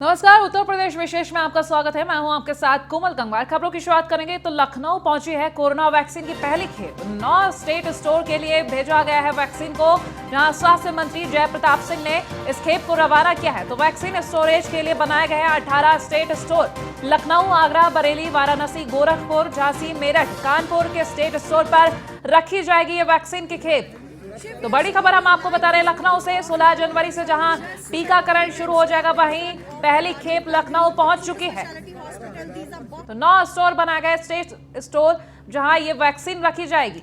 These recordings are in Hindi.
नमस्कार, उत्तर प्रदेश विशेष में आपका स्वागत है। मैं हूं आपके साथ कोमल गंगवार। खबरों की शुरुआत करेंगे तो लखनऊ पहुंची है कोरोना वैक्सीन की पहली खेप। 9 स्टेट स्टोर के लिए भेजा गया है वैक्सीन को, जहां स्वास्थ्य मंत्री जय प्रताप सिंह ने इस खेप को रवाना किया है। तो वैक्सीन स्टोरेज के लिए बनाए गए हैं 18 स्टेट स्टोर। लखनऊ, आगरा, बरेली, वाराणसी, गोरखपुर, झांसी, मेरठ, कानपुर के स्टेट स्टोर पर रखी जाएगी ये वैक्सीन की खेप। तो बड़ी खबर हम आपको बता रहे हैं लखनऊ से। 16 जनवरी से जहां टीकाकरण शुरू हो जाएगा, वहीं पहली खेप लखनऊ पहुंच चुकी है। तो 9 स्टोर बनाए गए स्टेट स्टोर, जहां ये वैक्सीन रखी जाएगी।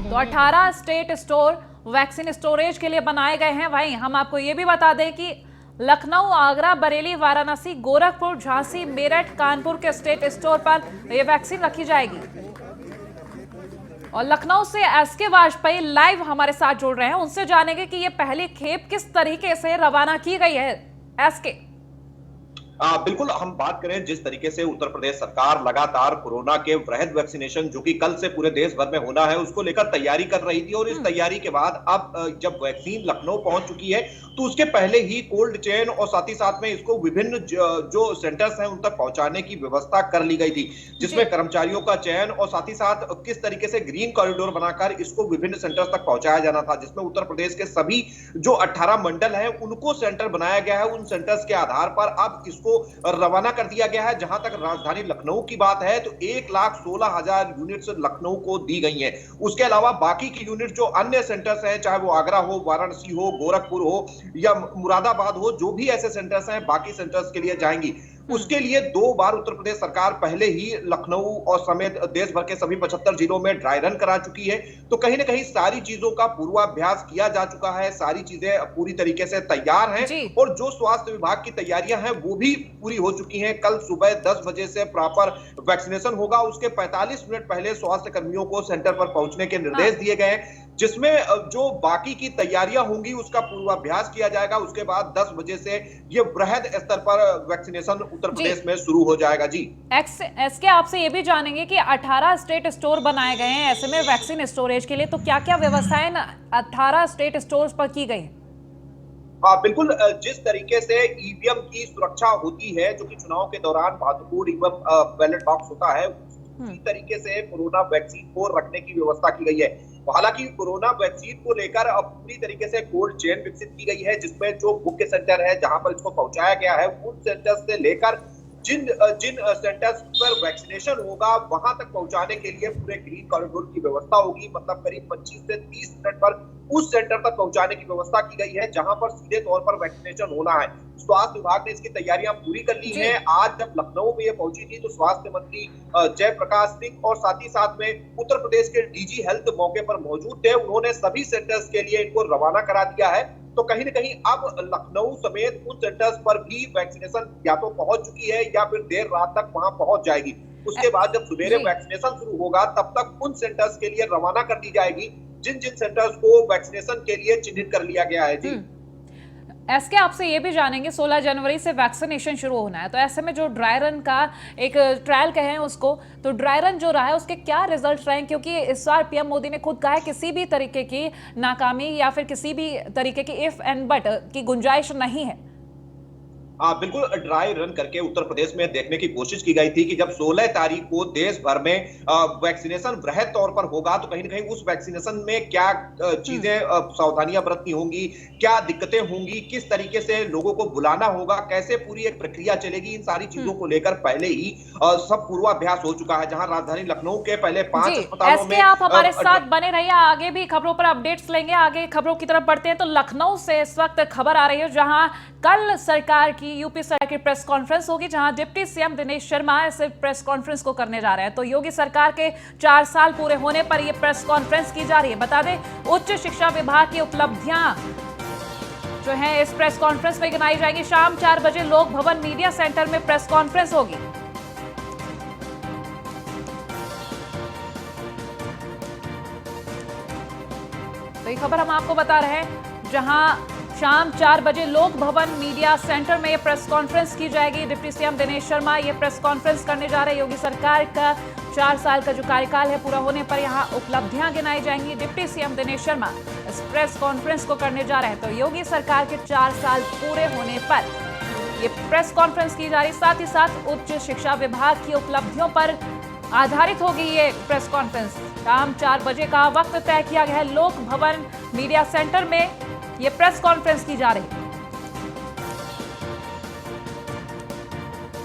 तो 18 स्टेट स्टोर वैक्सीन स्टोरेज के लिए बनाए गए हैं। वहीं हम आपको ये भी बता दें कि लखनऊ, आगरा, बरेली, वाराणसी, गोरखपुर, झांसी, मेरठ, कानपुर के स्टेट स्टोर पर यह वैक्सीन रखी जाएगी। और लखनऊ से एसके वाजपेयी लाइव हमारे साथ जुड़ रहे हैं, उनसे जानेंगे कि यह पहली खेप किस तरीके से रवाना की गई है। एसके, बिल्कुल, हम बात करें जिस तरीके से उत्तर प्रदेश सरकार लगातार कोरोना के वृहद वैक्सीनेशन जो कि कल से पूरे देश भर में होना है, उसको लेकर तैयारी कर रही थी। और इस तैयारी के बाद अब जब वैक्सीन लखनऊ पहुंच चुकी है, तो उसके पहले ही कोल्ड चेन और साथ ही साथ में इसको विभिन्न जो सेंटर्स हैं उन तक पहुंचाने की व्यवस्था कर ली गई थी, जिसमें कर्मचारियों का चयन और साथ ही साथ किस तरीके से ग्रीन कॉरिडोर बनाकर इसको विभिन्न सेंटर्स तक पहुंचाया जाना था, जिसमें उत्तर प्रदेश के सभी जो 18 मंडल है उनको सेंटर बनाया गया है। उन सेंटर्स के आधार पर अब इसको रवाना कर दिया गया है। जहां तक राजधानी लखनऊ की बात है, तो 1,16,000 यूनिट्स लखनऊ को दी गई हैं। उसके अलावा बाकी की यूनिट जो अन्य सेंटर्स हैं, चाहे वो आगरा हो, वाराणसी हो, गोरखपुर हो या मुरादाबाद हो, जो भी ऐसे सेंटर्स हैं बाकी सेंटर्स के लिए जाएंगी। उसके लिए 2 बार उत्तर प्रदेश सरकार पहले ही लखनऊ और समेत देश भर के सभी 75 जिलों में ड्राई रन करा चुकी है। तो कहीं ना कहीं सारी चीजों का पूर्वाभ्यास किया जा चुका है, सारी चीजें पूरी तरीके से तैयार हैं। और जो स्वास्थ्य विभाग की तैयारियां हैं वो भी पूरी हो चुकी हैं। कल सुबह 10 बजे से प्रॉपर वैक्सीनेशन होगा। उसके 45 मिनट पहले स्वास्थ्य कर्मियों को सेंटर पर पहुंचने के निर्देश दिए गए हैं, जिसमें जो बाकी की तैयारियां होंगी उसका पूर्वाभ्यास किया जाएगा। उसके बाद 10 बजे से ये वृहद स्तर पर वैक्सीनेशन उत्तर प्रदेश में शुरू हो जाएगा। जी एसके, आपसे ये भी जानेंगे कि 18 स्टेट स्टोर बनाए गए हैं ऐसे में वैक्सीन स्टोरेज के लिए, तो क्या क्या व्यवस्थाएं 18 स्टेट स्टोर पर की गई? बिल्कुल, जिस तरीके से ईवीएम की सुरक्षा होती है, जो कि चुनाव के दौरान महत्वपूर्ण ईवीएम बैलेट बॉक्स होता है, उसी तरीके से कोरोना वैक्सीन को रखने की व्यवस्था की गई है। हालांकि कोरोना वैक्सीन को लेकर अब पूरी तरीके से कोल्ड चेन विकसित की गई है, जिसमें जो मुख्य सेंटर है जहां पर इसको पहुंचाया गया है, उन सेंटर्स से लेकर जिन जिन सेंटर्स पर वैक्सीनेशन होगा वहां तक पहुंचाने के लिए पूरे ग्रीन कॉरिडोर की व्यवस्था होगी। मतलब करीब 25 से 30 मिनट पर उस सेंटर तक पहुंचाने की व्यवस्था की गई है जहां पर सीधे तौर पर वैक्सीनेशन होना है। स्वास्थ्य विभाग ने इसकी तैयारियां पूरी कर ली हैं। आज जब लखनऊ में ये पहुंची थी, तो स्वास्थ्य मंत्री जय प्रकाश सिंह और साथ ही साथ में उत्तर प्रदेश के डीजी हेल्थ मौके पर मौजूद थे। उन्होंने सभी सेंटर्स के लिए इनको रवाना करा दिया है। तो कहीं ना कहीं अब लखनऊ समेत उन सेंटर्स पर भी वैक्सीनेशन या तो पहुंच चुकी है या फिर देर रात तक वहां पहुंच जाएगी। उसके बाद जब सवेरे वैक्सीनेशन शुरू होगा, तब तक उन सेंटर्स के लिए रवाना कर दी जाएगी जिन जिन सेंटर्स को वैक्सीनेशन के लिए चिन्हित कर लिया गया है। जी एसके, आपसे ये भी जानेंगे 16 जनवरी से वैक्सीनेशन शुरू होना है, तो ऐसे में जो ड्राई रन का एक ट्रायल कहे हैं उसको, तो ड्राई रन जो रहा है उसके क्या रिजल्ट रहे हैं? क्योंकि इस बार पीएम मोदी ने खुद कहा है किसी भी तरीके की नाकामी या फिर किसी भी तरीके की इफ एंड बट की गुंजाइश नहीं है। बिल्कुल, ड्राई रन करके उत्तर प्रदेश में देखने की कोशिश की गई थी कि जब 16 तारीख को देश भर में वैक्सीनेशन वृहद तौर पर होगा, तो कहीं ना कहीं उस वैक्सीनेशन में क्या चीजें सावधानियां बरतनी होंगी, क्या दिक्कतें होंगी, किस तरीके से लोगों को बुलाना होगा, कैसे पूरी एक प्रक्रिया चलेगी, इन सारी चीजों को लेकर पहले ही सब पूर्वाभ्यास हो चुका है। जहां राजधानी लखनऊ के पहले 5 अस्पतालों में आप हमारे साथ बने रहिए, आगे भी खबरों पर अपडेट्स लेंगे। आगे खबरों की तरफ बढ़ते हैं तो लखनऊ से इस वक्त खबर आ रही है, जहां कल सरकार की यूपी सरकार की प्रेस कॉन्फ्रेंस होगी, जहां डिप्टी सीएम दिनेश शर्मा इस प्रेस कॉन्फ्रेंस को करने जा रहे हैं। तो योगी सरकार के 4 साल पूरे होने पर यह प्रेस कॉन्फ्रेंस की जा रही है। बता दें, उच्च शिक्षा विभाग की उपलब्धियां जो है इस प्रेस कॉन्फ्रेंस में गिनाई जाएंगी। शाम 4 बजे लोक भवन मीडिया सेंटर में प्रेस कॉन्फ्रेंस होगी। तो ये खबर हम आपको बता रहे हैं, जहां शाम 4 बजे लोक भवन मीडिया सेंटर में ये प्रेस कॉन्फ्रेंस की जाएगी। डिप्टी सीएम दिनेश शर्मा ये प्रेस कॉन्फ्रेंस करने जा रहे हैं। योगी सरकार का 4 साल का जो कार्यकाल है पूरा होने पर यहाँ उपलब्धियां गिनाई जाएंगी। डिप्टी सीएम दिनेश शर्मा इस प्रेस कॉन्फ्रेंस को करने जा रहे हैं। तो योगी सरकार के 4 साल पूरे होने पर ये प्रेस कॉन्फ्रेंस की जा रही। साथ ही साथ उच्च शिक्षा विभाग की उपलब्धियों पर आधारित होगी ये प्रेस कॉन्फ्रेंस। शाम 4 बजे का वक्त तय किया गया है। लोक भवन मीडिया सेंटर में ये प्रेस कॉन्फ्रेंस की जा रही है।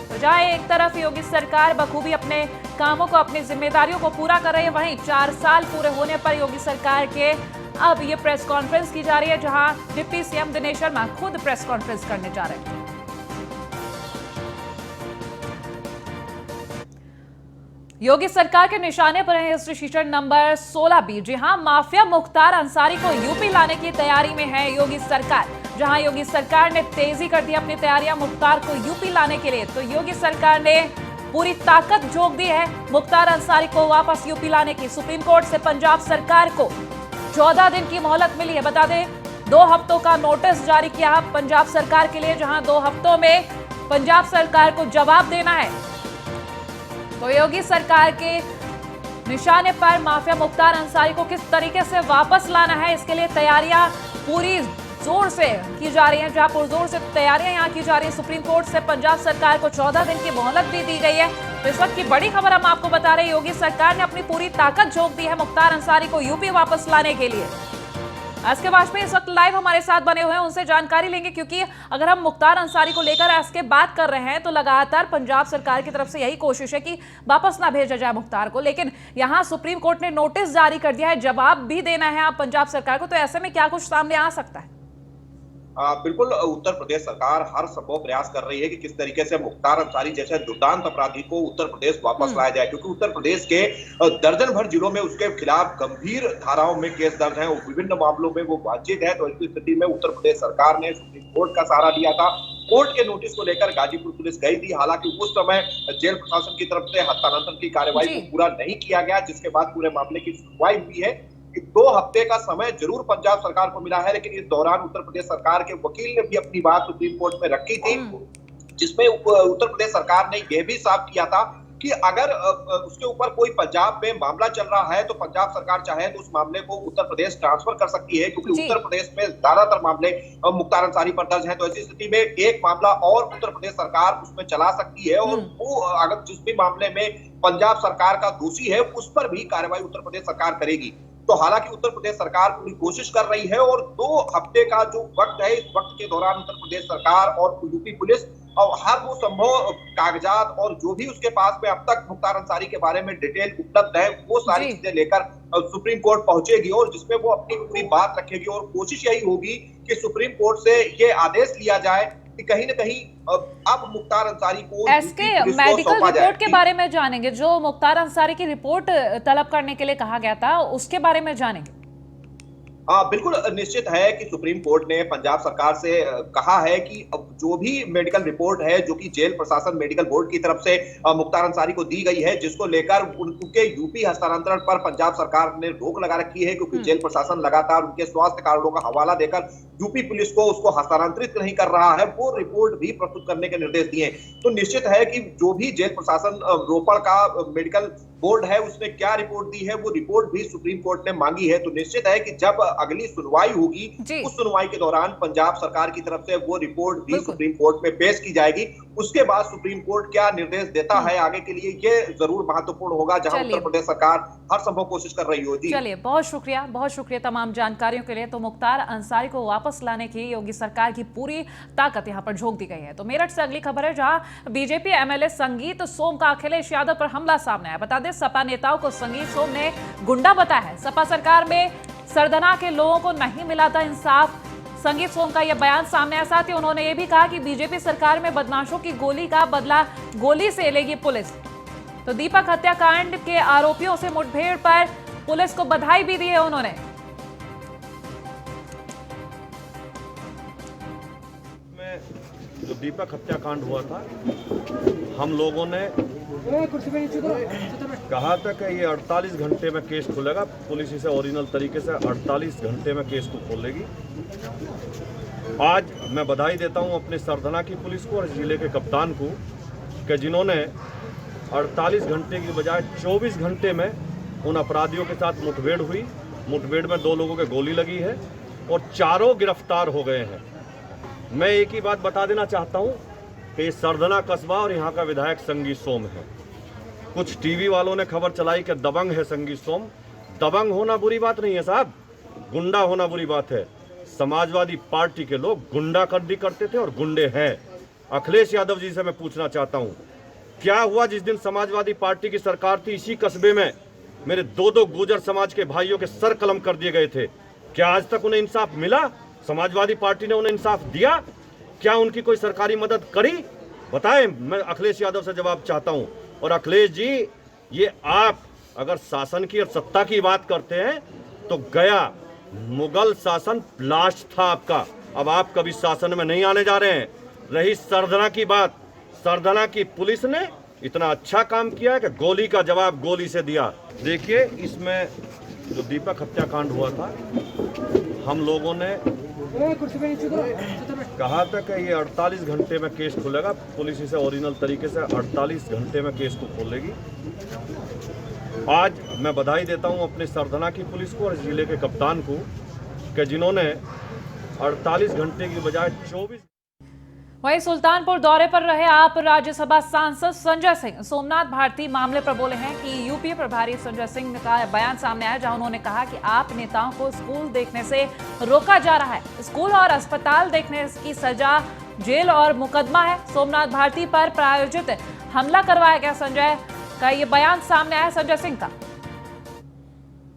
तो जहां एक तरफ योगी सरकार बखूबी अपने कामों को, अपनी जिम्मेदारियों को पूरा कर रही है, वहीं 4 साल पूरे होने पर योगी सरकार के अब ये प्रेस कॉन्फ्रेंस की जा रही है, जहां डिप्टी सीएम दिनेश शर्मा खुद प्रेस कॉन्फ्रेंस करने जा रहे हैं। योगी सरकार के निशाने पर है हिस्ट्री शीटर नंबर 16 भी। जी हां, माफिया मुख्तार अंसारी को यूपी लाने की तैयारी में है योगी सरकार। जहां योगी सरकार ने तेजी कर दी अपनी तैयारियां मुख्तार को यूपी लाने के लिए। तो योगी सरकार ने पूरी ताकत झोंक दी है मुख्तार अंसारी को वापस यूपी लाने की। सुप्रीम कोर्ट से पंजाब सरकार को 14 दिन की मोहलत मिली है। बता दें 2 हफ्तों का नोटिस जारी किया पंजाब सरकार के लिए, जहां 2 हफ्तों में पंजाब सरकार को जवाब देना है। तो योगी सरकार के निशाने पर माफिया मुख्तार अंसारी को किस तरीके से वापस लाना है, इसके लिए तैयारियां पूरी जोर से की जा रही हैं। जहां पुरजोर से तैयारियां यहां की जा रही हैं। सुप्रीम कोर्ट से पंजाब सरकार को 14 दिन की मोहलत भी दी गई है। तो इस वक्त की बड़ी खबर हम आपको बता रहे हैं, योगी सरकार ने अपनी पूरी ताकत झोंक दी है मुख्तार अंसारी को यूपी वापस लाने के लिए। एसके वाजपेयी इस वक्त लाइव हमारे साथ बने हुए हैं, उनसे जानकारी लेंगे, क्योंकि अगर हम मुख्तार अंसारी को लेकर एसके बात कर रहे हैं तो लगातार पंजाब सरकार की तरफ से यही कोशिश है कि वापस ना भेजा जाए मुख्तार को। लेकिन यहां सुप्रीम कोर्ट ने नोटिस जारी कर दिया है, जवाब भी देना है आप पंजाब सरकार को। तो ऐसे में क्या कुछ सामने आ सकता है? बिल्कुल, उत्तर प्रदेश सरकार हर संभव प्रयास कर रही है कि किस तरीके से मुख्तार अंसारी जैसे दुर्दांत अपराधी को उत्तर प्रदेश वापस लाया जाए, क्योंकि उत्तर प्रदेश के दर्जन भर जिलों में उसके खिलाफ गंभीर धाराओं में केस दर्ज हैं, विभिन्न मामलों में वो वांछित है। तो इस स्थिति में उत्तर प्रदेश सरकार ने सुप्रीम कोर्ट का सहारा लिया था। कोर्ट के नोटिस को लेकर गाजीपुर पुलिस गई थी। हालांकि उस समय जेल प्रशासन की तरफ से हस्तांतरण की कार्यवाही को पूरा नहीं किया गया, जिसके बाद पूरे मामले की सुनवाई हुई है। 2 हफ्ते का समय जरूर पंजाब सरकार को मिला है, लेकिन इस दौरान उत्तर प्रदेश सरकार के वकील ने भी अपनी बात सुप्रीम कोर्ट में रखी थी, जिसमें उत्तर प्रदेश सरकार ने यह भी साफ किया था कि अगर उसके ऊपर कोई पंजाब में मामला चल रहा है तो पंजाब सरकार चाहे तो उस मामले को उत्तर प्रदेश ट्रांसफर कर सकती है, क्योंकि उत्तर प्रदेश में ज्यादातर मामले मुख्तार अंसारी पर दर्ज हैं। तो ऐसी स्थिति में एक मामला और उत्तर प्रदेश सरकार उसमें चला सकती है, और वो अगर जिस भी मामले में पंजाब सरकार का दोषी है उस पर भी कार्रवाई उत्तर प्रदेश सरकार करेगी। तो हालांकि उत्तर प्रदेश सरकार पूरी कोशिश कर रही है, और 2 हफ्ते का जो वक्त है, इस वक्त के दौरान उत्तर प्रदेश सरकार और यूपी पुलिस और हर वो संभव कागजात और जो भी उसके पास में अब तक मुख्तार अंसारी के बारे में डिटेल उपलब्ध है, वो सारी चीजें लेकर सुप्रीम कोर्ट पहुंचेगी, और जिसमें वो अपनी पूरी बात रखेगी। और कोशिश यही होगी कि सुप्रीम कोर्ट से ये आदेश लिया जाए कि कहीं न कहीं अब मुख्तार अंसारी को एसके मेडिकल रिपोर्ट के बारे में जानेंगे। जो मुख्तार अंसारी की रिपोर्ट तलब करने के लिए कहा गया था, उसके बारे में जानेंगे। बिल्कुल निश्चित है कि सुप्रीम कोर्ट ने पंजाब सरकार से कहा है कि जो भी मेडिकल रिपोर्ट है जो कि जेल प्रशासन मेडिकल बोर्ड की तरफ से मुख्तार अंसारी को दी गई है, जिसको लेकर उनके यूपी हस्तांतरण पर पंजाब सरकार ने रोक लगा रखी है, क्योंकि जेल प्रशासन लगातार उनके स्वास्थ्य कारणों का हवाला देकर यूपी पुलिस को उसको हस्तांतरित नहीं कर रहा है, वो रिपोर्ट भी प्रस्तुत करने के निर्देश दिए। तो निश्चित है कि जो भी जेल प्रशासन रोपड़ का मेडिकल बोर्ड है उसने क्या रिपोर्ट दी है, वो रिपोर्ट भी सुप्रीम कोर्ट ने मांगी है। तो निश्चित है कि जब अगली सुनवाई होगी उस सुनवाई के दौरान पंजाब सरकार की तरफ से वो रिपोर्ट भी सुप्रीम कोर्ट में पेश की जाएगी। उसके बाद सुप्रीम कोर्ट क्या निर्देश देता है आगे के लिए, ये जरूर महत्वपूर्ण होगा, जहां उत्तर प्रदेश सरकार हर संभव कोशिश कर रही हो। जी चलिए, बहुत शुक्रिया तमाम जानकारियों के लिए। तो मुख्तार अंसारी को वापस लाने की योगी सरकार की पूरी ताकत यहां पर झोंक दी गई है। तो मेरठ से अगली खबर है, जहां बीजेपी एमएलए संगीत सोम का अखिलेश यादव पर हमला सामने आया। बता दें सपा नेताओं को संगीत सोम ने गुंडा बताया है। सपा सरकार में सरदना के लोगों को नहीं मिला था इंसाफ, संगीत सोम का यह बयान सामने आया। साथ ही उन्होंने यह भी कहा कि बीजेपी सरकार में बदमाशों की गोली का बदला गोली से लेगी पुलिस। तो दीपक हत्याकांड के आरोपियों से मुठभेड़ पर पुलिस को बधाई भी दी है उन्होंने। जो दीपक हत्याकांड हुआ था, हम लोगों ने कहा था कि ये 48 घंटे में केस खुलेगा, पुलिस इसे ओरिजिनल तरीके से 48 घंटे में केस को खोलेगी। आज मैं बधाई देता हूं अपने सरधना की पुलिस को और जिले के कप्तान को कि जिन्होंने 48 घंटे की बजाय 24 घंटे में उन अपराधियों के साथ मुठभेड़ हुई। मुठभेड़ में 2 लोगों के गोली लगी है और चारों गिरफ्तार हो गए हैं। मैं एक ही बात बता देना चाहता हूं कि सरधना कस्बा और यहाँ का विधायक संगीत सोम है। कुछ टीवी वालों ने खबर चलाई कि दबंग है संगीत सोम। दबंग होना बुरी बात नहीं है साहब, गुंडा होना बुरी बात है। समाजवादी पार्टी के लोग गुंडागर्दी करते थे और गुंडे हैं। अखिलेश यादव जी से मैं पूछना चाहता हूं, क्या हुआ जिस दिन समाजवादी पार्टी की सरकार थी, इसी कस्बे में मेरे 2 गुर्जर समाज के भाइयों के सर कलम कर दिए गए थे। क्या आज तक उन्हें इंसाफ मिला? समाजवादी पार्टी ने उन्हें इंसाफ दिया? क्या उनकी कोई सरकारी मदद करी? बताएं, मैं अखिलेश यादव से जवाब चाहता हूं। और अखिलेश जी, ये आप अगर शासन की और सत्ता की बात करते हैं तो गया मुगल शासन लास्ट था आपका। अब आप कभी शासन में नहीं आने जा रहे हैं। रही सरधना की बात, सरधना की पुलिस ने इतना अच्छा काम किया है कि गोली का जवाब गोली से दिया। देखिए, इसमें जो दीपक हत्याकांड हुआ था, हम लोगों ने कहा था कि ये 48 घंटे में केस खुलेगा। पुलिस इसे ओरिजिनल तरीके से 48 घंटे में केस को खोलेगी। आज मैं बधाई देता हूं अपने सरधना की पुलिस को और जिले के कप्तान को कि जिन्होंने 48 घंटे की बजाय 24। वहीं सुल्तानपुर दौरे पर रहे आप राज्यसभा सांसद संजय सिंह सोमनाथ भारती मामले पर बोले हैं कि यूपीए प्रभारी संजय सिंह का बयान सामने आया, जहां उन्होंने कहा कि आप नेताओं को स्कूल देखने से रोका जा रहा है। स्कूल और अस्पताल देखने की सजा जेल और मुकदमा है। सोमनाथ भारती पर प्रायोजित हमला करवाया गया, संजय का ये बयान सामने आया संजय सिंह का।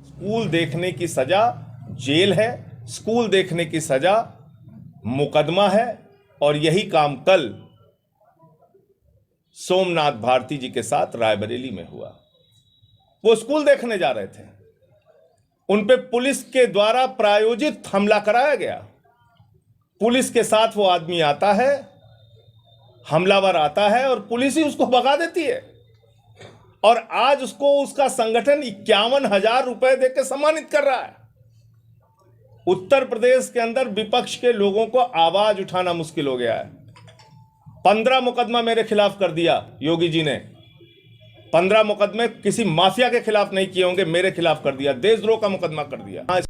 स्कूल देखने की सजा जेल है, स्कूल देखने की सजा मुकदमा है। और यही काम कल सोमनाथ भारती जी के साथ रायबरेली में हुआ। वो स्कूल देखने जा रहे थे, उन पे पुलिस के द्वारा प्रायोजित हमला कराया गया। पुलिस के साथ वो आदमी आता है, हमलावर आता है और पुलिस ही उसको भगा देती है। और आज उसको उसका संगठन 51,000 रुपए देकर सम्मानित कर रहा है। उत्तर प्रदेश के अंदर विपक्ष के लोगों को आवाज उठाना मुश्किल हो गया है। 15 मुकदमा मेरे खिलाफ कर दिया योगी जी ने। 15 मुकदमे किसी माफिया के खिलाफ नहीं किए होंगे, मेरे खिलाफ कर दिया। देशद्रोह का मुकदमा कर दिया।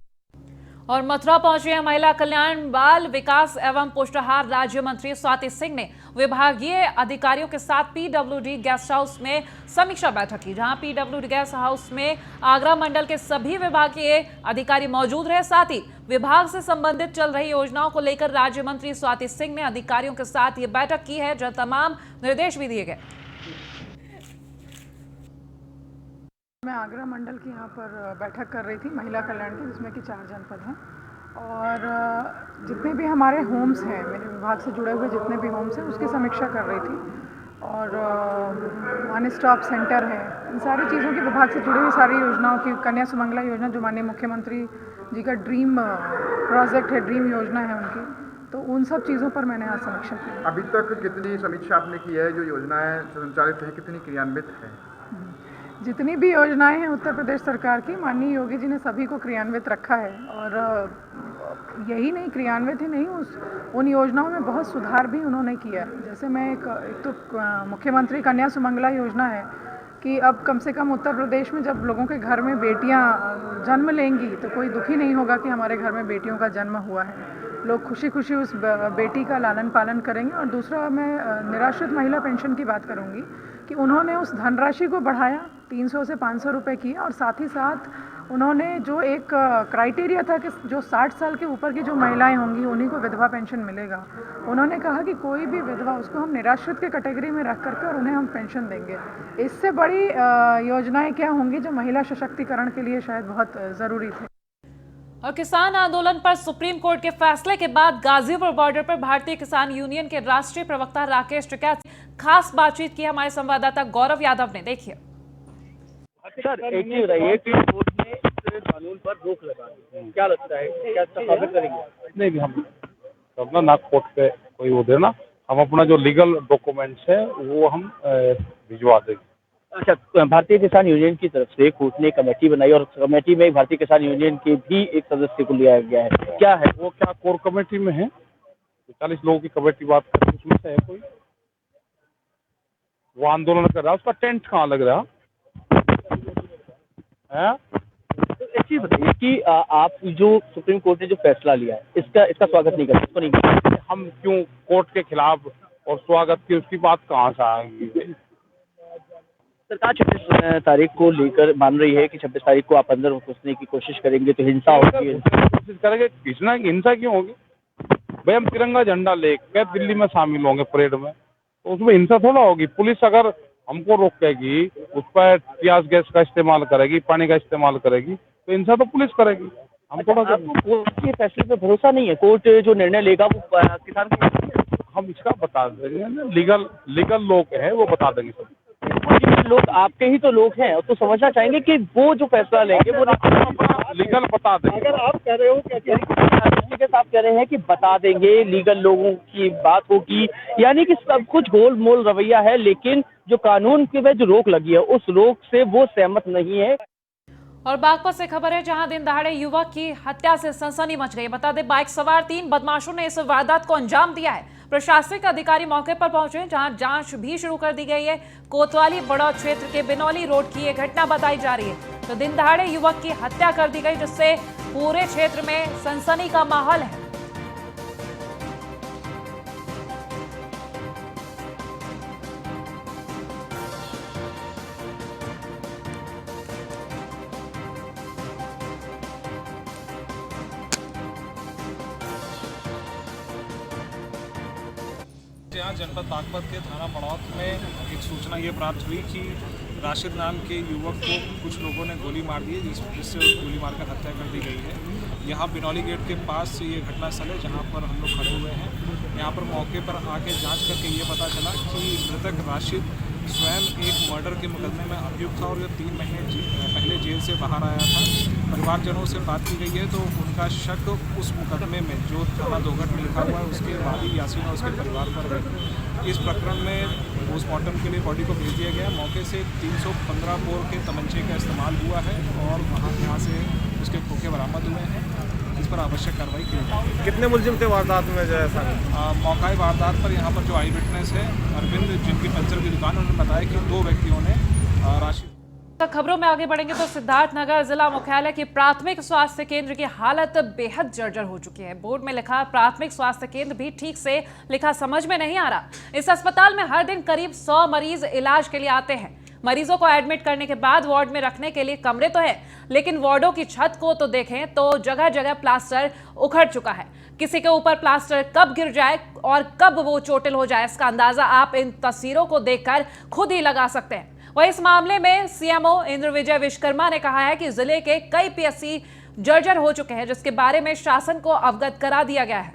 और मथुरा पहुंची है महिला कल्याण बाल विकास एवं पुष्टाहार राज्य मंत्री स्वाति सिंह ने विभागीय अधिकारियों के साथ पीडब्ल्यूडी गेस्ट हाउस में समीक्षा बैठक की, जहां पीडब्ल्यूडी गेस्ट हाउस में आगरा मंडल के सभी विभागीय अधिकारी मौजूद रहे। साथ ही विभाग से संबंधित चल रही योजनाओं को लेकर राज्य मंत्री स्वाति सिंह ने अधिकारियों के साथ ये बैठक की है, जहां तमाम निर्देश भी दिए गए। मैं आगरा मंडल की यहाँ पर बैठक कर रही थी महिला कल्याण की, जिसमें कि 4 जनपद हैं। और जितने भी हमारे होम्स हैं, मेरे विभाग से जुड़े हुए जितने भी होम्स हैं, उसकी समीक्षा कर रही थी। और वन स्टॉप सेंटर है, इन सारी चीज़ों की विभाग से जुड़ी हुई सारी योजनाओं की, कन्या सुमंगला योजना जो माननीय मुख्यमंत्री जी का ड्रीम प्रोजेक्ट है, ड्रीम योजना है उनकी, तो उन सब चीज़ों पर मैंने आज समीक्षा की। अभी तक कितनी समीक्षा आपने की है? जो योजनाएं संचालित हैं कितनी क्रियान्वित हैं? जितनी भी योजनाएं हैं उत्तर प्रदेश सरकार की, माननीय योगी जी ने सभी को क्रियान्वित रखा है। और यही नहीं, क्रियान्वित ही नहीं, उन योजनाओं में बहुत सुधार भी उन्होंने किया है। जैसे मैं एक तो मुख्यमंत्री कन्या सुमंगला योजना है कि अब कम से कम उत्तर प्रदेश में जब लोगों के घर में बेटियां जन्म लेंगी तो कोई दुखी नहीं होगा कि हमारे घर में बेटियों का जन्म हुआ है। लोग खुशी खुशी उस बेटी का लालन पालन करेंगे। और दूसरा, मैं निराश्रित महिला पेंशन की बात करूंगी कि उन्होंने उस धनराशि को बढ़ाया, 300 से 500 रुपये किया। और साथ ही साथ उन्होंने जो एक क्राइटेरिया था कि जो 60 साल के ऊपर की जो महिलाएं होंगी उन्हीं को विधवा पेंशन मिलेगा, उन्होंने कहा कि कोई भी विधवा, उसको हम निराश्रित के कैटेगरी में रख करके और उन्हें हम पेंशन देंगे। इससे बड़ी योजनाएं क्या होंगी जो महिला सशक्तिकरण के लिए शायद बहुत ज़रूरी थे। और किसान आंदोलन पर सुप्रीम कोर्ट के फैसले के बाद गाजीपुर बॉर्डर पर भारतीय किसान यूनियन के राष्ट्रीय प्रवक्ता राकेश टिकैत से खास बातचीत की हमारे संवाददाता गौरव यादव ने। देखिए सर, एक चीज बताइए कि कोर्ट ने इस कानून पर रोक लगा दी, क्या लगता है, क्या साबित करेंगे? नहीं, हम अपना ना कोर्ट पे कोई वो देना, हम अपना जो लीगल डॉक्यूमेंट्स है वो हम भिजवा देंगे। अच्छा, भारतीय किसान यूनियन की तरफ से कोर्ट ने कमेटी बनाई और कमेटी में भारतीय किसान यूनियन के भी एक सदस्य को लिया गया है, क्या है वो? क्या कोर कमेटी में है? 40 लोगों की कमेटी बात करें, उसमें से है कोई वो आंदोलन कर रहा है, उसका टेंट कहाँ लग रहा है? तो एक चीज बताइए कि आप जो सुप्रीम कोर्ट ने जो फैसला लिया है इसका स्वागत नहीं करते, इसको नहीं करते। हम क्यों कोर्ट के खिलाफ और स्वागत की उसकी बात कहाँ से आएंगी? सरकार 26 तारीख को लेकर मान रही है कि 26 तारीख को आप अंदर घुसने की कोशिश करेंगे तो हिंसा होगी। कोशिश करेंगे, किसना हिंसा क्यों होगी भाई? हम तिरंगा झंडा लेकर दिल्ली में शामिल होंगे परेड में, तो उसमें हिंसा थोड़ा होगी। पुलिस अगर हमको रोकेगी, उस पर टियास गैस का इस्तेमाल करेगी, पानी का इस्तेमाल करेगी, तो हिंसा तो पुलिस करेगी। हम थोड़ा आपको कोर्ट के फैसले पे भरोसा नहीं है? कोर्ट जो निर्णय लेगा वो किसान को हम इसका बता देंगे ना, लीगल लोग हैं वो बता देंगे सब। लोग आपके ही तो लोग हैं, तो समझना चाहेंगे कि वो जो फैसला लेंगे वो लीगल बता देंगे। अगर आप कह रहे हो आप कह रहे हैं कि बता देंगे, लीगल लोगों की बात होगी, यानी कि सब कुछ गोलमोल रवैया है, लेकिन जो कानून की वजह जो रोक लगी है उस रोक से वो सहमत नहीं है। और बागपत से खबर है जहां दिन दहाड़े युवक की हत्या से सनसनी मच गई। बता दें बाइक सवार 3 बदमाशों ने इस वारदात को अंजाम दिया है। प्रशासनिक अधिकारी मौके पर पहुंचे जहां जांच भी शुरू कर दी गई है। कोतवाली बड़ौद क्षेत्र के बिनौली रोड की यह घटना बताई जा रही है। तो दिन दहाड़े युवक की हत्या कर दी गई जिससे पूरे क्षेत्र में सनसनी का माहौल है। यहाँ जनपद बागपत के थाना बड़ौत में एक सूचना ये प्राप्त हुई कि राशिद नाम के युवक को कुछ लोगों ने गोली मार दी, जिससे गोली मारकर हत्या कर दी गई है। यहाँ बिनौली गेट के पास ये घटनास्थल है जहाँ पर हम लोग खड़े हुए हैं। यहाँ पर मौके पर आके जांच करके ये पता चला कि मृतक राशिद स्वयं एक मर्डर के मुकदमे में अभियुक्त था और ये 3 महीने पहले जेल से बाहर आया था। परिवारजनों से बात की गई है तो उनका शक उस मुकदमे में जो थाना दोघट में लिखा हुआ है उसके वादी यासीन और उसके परिवार पर है। इस प्रकरण में पोस्टमार्टम के लिए बॉडी को भेज दिया गया। मौके से 315 बोर के तमंचे का इस्तेमाल हुआ है और यहाँ से उसके खोखे बरामद हुए हैं, इस पर आवश्यक कार्रवाई की जाएगी। कितने मुलजिम थे वारदात में? जैसा मौका वारदात पर यहाँ पर जो आई विटनेस है अरविंद, जिनकी पंचर की दुकान, उन्होंने बताया कि 2 व्यक्तियों ने राशि। खबरों में आगे बढ़ेंगे तो सिद्धार्थनगर जिला मुख्यालय की प्राथमिक स्वास्थ्य केंद्र की हालत बेहद जर्जर हो चुकी है। बोर्ड में लिखा प्राथमिक स्वास्थ्य केंद्र भी ठीक से लिखा समझ में नहीं आ रहा। इस अस्पताल में हर दिन करीब 100 मरीज इलाज के लिए आते हैं। मरीजों को एडमिट करने के बाद वार्ड में रखने के लिए कमरे तो है, लेकिन वार्डों की छत को तो देखें तो जगह जगह प्लास्टर उखड़ चुका है। किसी के ऊपर प्लास्टर कब गिर जाए और कब वो चोटिल हो जाए इसका अंदाजा आप इन तस्वीरों को देखकर खुद ही लगा सकते हैं। वहीं इस मामले में सीएमओ इंद्र विजय विश्वकर्मा ने कहा है कि जिले के कई पीएससी जर्जर हो चुके हैं, जिसके बारे में शासन को अवगत करा दिया गया है।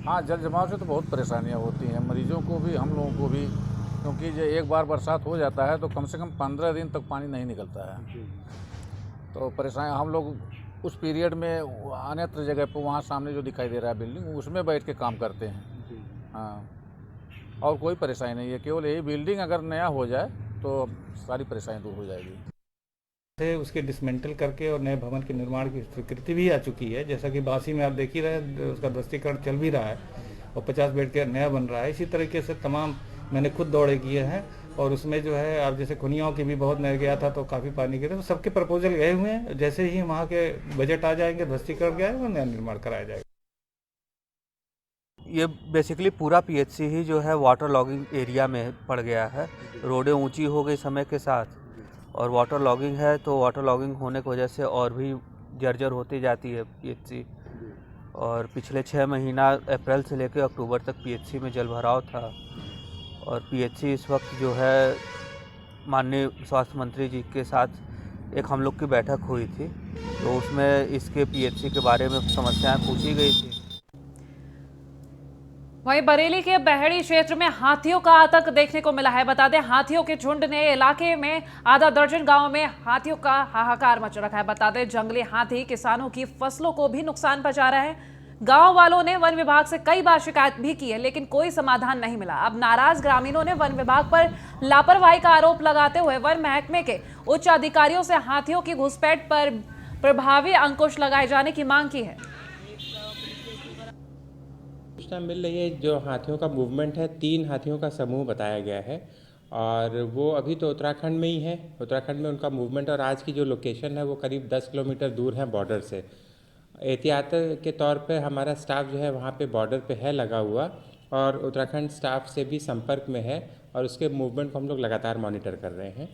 हाँ, जल जमाव से तो बहुत परेशानियां होती हैं, मरीजों को भी, हम लोगों को भी, क्योंकि जब एक बार बरसात हो जाता है तो कम से कम 15 दिन तक पानी नहीं निकलता है। तो परेशानी हम लोग उस पीरियड में अन्यत्र जगह पर, वहाँ सामने जो दिखाई दे रहा है बिल्डिंग, उसमें बैठ के काम करते हैं। हाँ, और कोई परेशानी नहीं है, केवल यही बिल्डिंग अगर नया हो जाए तो सारी परेशानी दूर हो जाएगी। उसके डिसमेंटल करके और नए भवन के निर्माण की स्वीकृति भी आ चुकी है। जैसा कि बासी में आप देख ही रहे, उसका ध्वस्तीकरण चल भी रहा है और 50 बेड का नया बन रहा है। इसी तरीके से तमाम मैंने खुद दौड़े किए हैं और उसमें जो है आप जैसे खुनियाओं की भी बहुत नया गया था तो काफ़ी पानी गिरे, तो सबके प्रपोजल गए हुए हैं। जैसे ही वहाँ के बजट आ जाएंगे, ध्वस्तीकरण गया है, नया निर्माण कराया जाएगा। ये बेसिकली पूरा पीएचसी ही जो है वाटर लॉगिंग एरिया में पड़ गया है। रोडें ऊंची हो गई समय के साथ और वाटर लॉगिंग है, तो वाटर लॉगिंग होने की वजह से और भी जर्जर होती जाती है पीएचसी। और पिछले 6 महीना अप्रैल से लेकर अक्टूबर तक पीएचसी में जल भराव था और पीएचसी इस वक्त जो है माननीय स्वास्थ्य मंत्री जी के साथ एक हम लोग की बैठक हुई थी, तो उसमें इसके पीएचसी के बारे में समस्याएं पूछी गई थी। वहीं बरेली के बहेड़ी क्षेत्र में हाथियों का आतंक देखने को मिला है। बता दें हाथियों के झुंड ने इलाके में आधा दर्जन गांवों में हाथियों का हाहाकार मच रखा है। बता दें जंगली हाथी किसानों की फसलों को भी नुकसान पहुंचा रहा है। गांव वालों ने वन विभाग से कई बार शिकायत भी की है, लेकिन कोई समाधान नहीं मिला। अब नाराज ग्रामीणों ने वन विभाग पर लापरवाही का आरोप लगाते हुए वन महकमे के उच्च अधिकारियों से हाथियों की घुसपैठ पर प्रभावी अंकुश लगाए जाने की मांग की है। सूचना मिल रही है, जो हाथियों का मूवमेंट है, 3 हाथियों का समूह बताया गया है और वो अभी तो उत्तराखंड में ही है। उत्तराखंड में उनका मूवमेंट और आज की जो लोकेशन है वो करीब 10 किलोमीटर दूर है बॉर्डर से। एहतियात के तौर पे हमारा स्टाफ जो है वहाँ पे बॉर्डर पे है लगा हुआ और उत्तराखंड स्टाफ से भी संपर्क में है और उसके मूवमेंट को हम लोग लगातार मॉनिटर कर रहे हैं।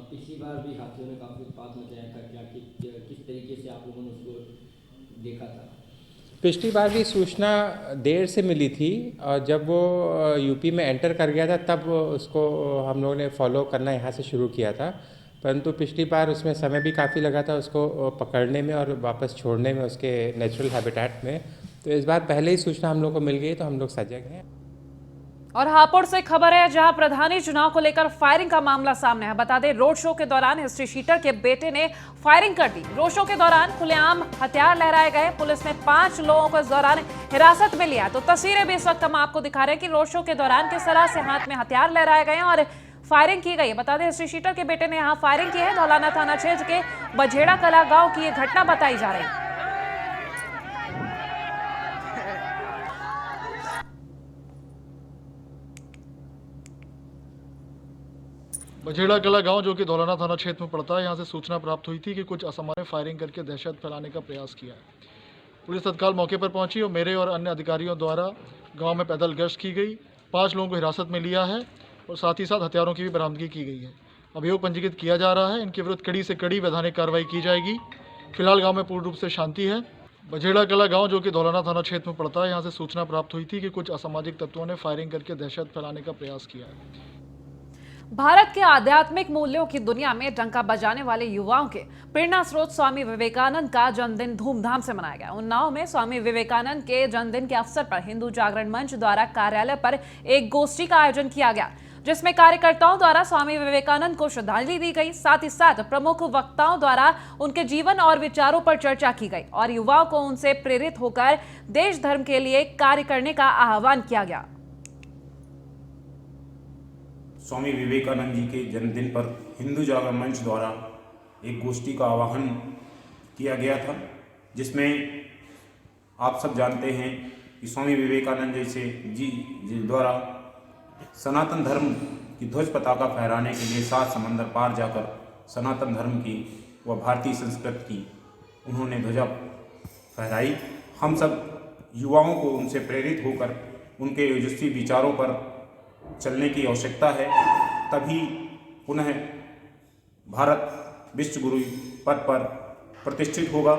पिछली बार भी हाथियों ने काफ़ी उत्पात मचाया था, क्या किस तरीके से आप लोगों ने उसको देखा था? पिछली बार भी सूचना देर से मिली थी और जब वो यूपी में एंटर कर गया था तब उसको हम लोगों ने फॉलो करना यहाँ से शुरू किया था, परंतु पिछली बार उसमें समय भी काफ़ी लगा था उसको पकड़ने में और वापस छोड़ने में उसके नेचुरल हैबिटेट में। तो इस बार पहले ही सूचना हम लोग को मिल गई तो हम लोग सजग हैं। और हापुड़ से खबर है जहां प्रधानी चुनाव को लेकर फायरिंग का मामला सामने है। बता दें, रोड शो के दौरान हिस्ट्री शीटर के बेटे ने फायरिंग कर दी। रोड शो के दौरान खुलेआम हथियार लहराए गए। पुलिस ने 5 लोगों को इस दौरान हिरासत में लिया। तो तस्वीरें भी इस वक्त हम आपको दिखा रहे हैं कि रोड शो के दौरान किस तरह से हाथ में हथियार लहराए गए और फायरिंग की गई। बता दें, हिस्ट्री शीटर के बेटे ने यहाँ फायरिंग की है। धौलाना थाना क्षेत्र के बझेड़ा कला गाँव की ये घटना बताई जा रही है। बझेड़ा कला गांव जो कि धौलाना थाना क्षेत्र में पड़ता है, यहां से सूचना प्राप्त हुई थी कि कुछ असामान्य फायरिंग करके दहशत फैलाने का प्रयास किया है। पुलिस तत्काल मौके पर पहुंची और मेरे और अन्य अधिकारियों द्वारा गांव में पैदल गश्त की गई। 5 लोगों को हिरासत में लिया है और साथ ही साथ हथियारों की भी बरामदगी की गई है। अभियोग पंजीकृत किया जा रहा है। इनके विरुद्ध कड़ी से कड़ी वैधानिक कार्रवाई की जाएगी। फिलहाल गाँव में पूर्ण रूप से शांति है। बझेड़ा कला गाँव जो कि धौलाना थाना क्षेत्र में पड़ता है, यहाँ से सूचना प्राप्त हुई थी कि कुछ असामाजिक तत्वों ने फायरिंग करके दहशत फैलाने का प्रयास किया है। भारत के आध्यात्मिक मूल्यों की दुनिया में डंका बजाने वाले युवाओं के प्रेरणा स्रोत स्वामी विवेकानंद का जन्मदिन धूमधाम से मनाया गया। उन्नाव में स्वामी विवेकानंद के जन्मदिन के अवसर पर हिंदू जागरण मंच द्वारा कार्यालय पर एक गोष्ठी का आयोजन किया गया, जिसमें कार्यकर्ताओं द्वारा स्वामी विवेकानंद को श्रद्धांजलि दी गई। साथ ही साथ प्रमुख वक्ताओं द्वारा उनके जीवन और विचारों पर चर्चा की गई और युवाओं को उनसे प्रेरित होकर देश धर्म के लिए कार्य करने का आह्वान किया गया। स्वामी विवेकानंद जी के जन्मदिन पर हिंदू जागरण मंच द्वारा एक गोष्ठी का आह्वान किया गया था, जिसमें आप सब जानते हैं कि स्वामी विवेकानंद जैसे जी द्वारा सनातन धर्म की ध्वज पताका फहराने के लिए 7 समंदर पार जाकर सनातन धर्म की व भारतीय संस्कृति की उन्होंने ध्वजा फहराई। हम सब युवाओं को उनसे प्रेरित होकर उनके ओजस्वी विचारों पर चलने की आवश्यकता है, तभी पुनः भारत विश्व गुरु पद पर प्रतिष्ठित होगा।